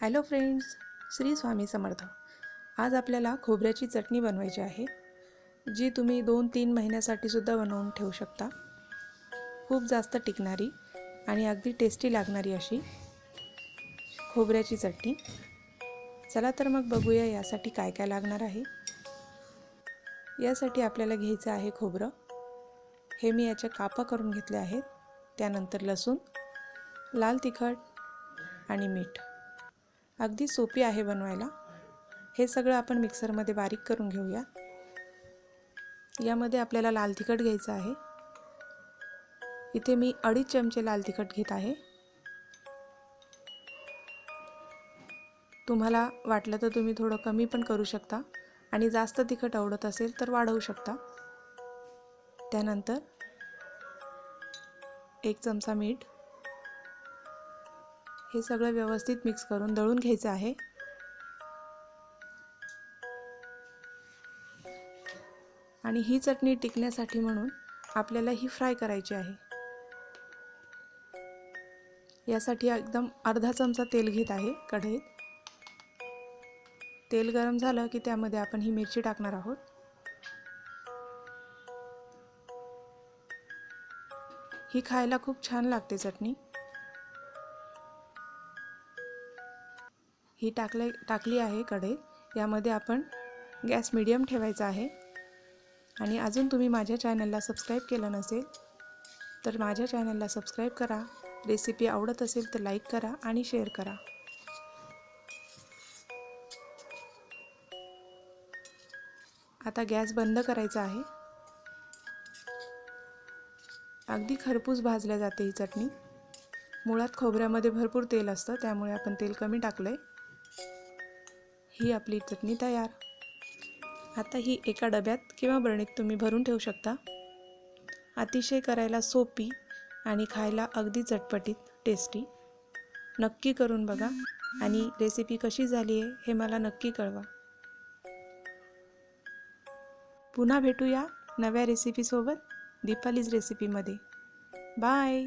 Hello friends, Shri Swami Samarth. आज आपल्याला खोबऱ्याची चटणी बनवायची आहे, जी तुम्ही 2-3 महिन्यासाठी सुद्धा बनवून ठेवू शकता। खूप जास्त टिकणारी आणि अगदी टेस्टी लागणारी अशी खोबऱ्याची चटणी। चला तर मग बघूया यासाठी काय काय लागणार आहे। यासाठी आपल्याला घ्यायचं आहे खोबरं। हे मी याच्या कापा करून घेतले आहेत। त्यानंतर लसूण, लाल तिखट आणि मीठ। अगदी सोपी आहे बनवायला। हे सगळं आपण मिक्सरमध्ये बारीक करून घेऊया। यामध्ये आपल्याला लाल तिखट घ्यायचं आहे। इथे मी 2.5 चमचे लाल तिखट घेत आहे। तुम्हाला वाटलं तर तुम्ही थोडं कमी पण करू शकता आणि जास्त तिखट आवडत असेल तर वाढवू शकता। त्यानंतर 1 चमचा मीठ। हे सगळं व्यवस्थित मिक्स करून दळून घ्यायचं आहे। आणि ही चटणी टिकण्यासाठी म्हणून आपल्याला ही फ्राय करायची आहे। यासाठी एकदम अर्धा चमचा तेल घेत आहे कढईत। तेल गरम झालं की त्यामध्ये आपण ही मिरची टाकणार आहोत। ही खायला खूप छान लागते चटणी। ही टाकली आहे कढईत। यामध्ये आपण गॅस मीडियम ठेवायचा आहे। आणि अजून तुम्ही माझ्या चॅनलला सबस्क्राईब केलं नसेल तर माझ्या चॅनलला सबस्क्राईब करा। रेसिपी आवडत असेल तर लाईक करा आणि शेअर करा। आता गॅस बंद करायचा आहे। अगदी खरपूस भाजल्या जाते ही चटणी। मुळात खोबऱ्यामध्ये भरपूर तेल असतं, त्यामुळे आपण तेल कमी टाकलंय। ही आपली चटणी तयार। आता ही एका डब्यात किंवा बरणीत तुम्ही भरून ठेवू शकता। अतिशय करायला सोपी आणि खायला अगदी चटपटीत टेस्टी। नक्की करून बघा आणि रेसिपी कशी झाली आहे हे मला नक्की कळवा। पुन्हा भेटूया नव्या रेसिपीसोबत दीपालीज रेसिपीमध्ये। बाय।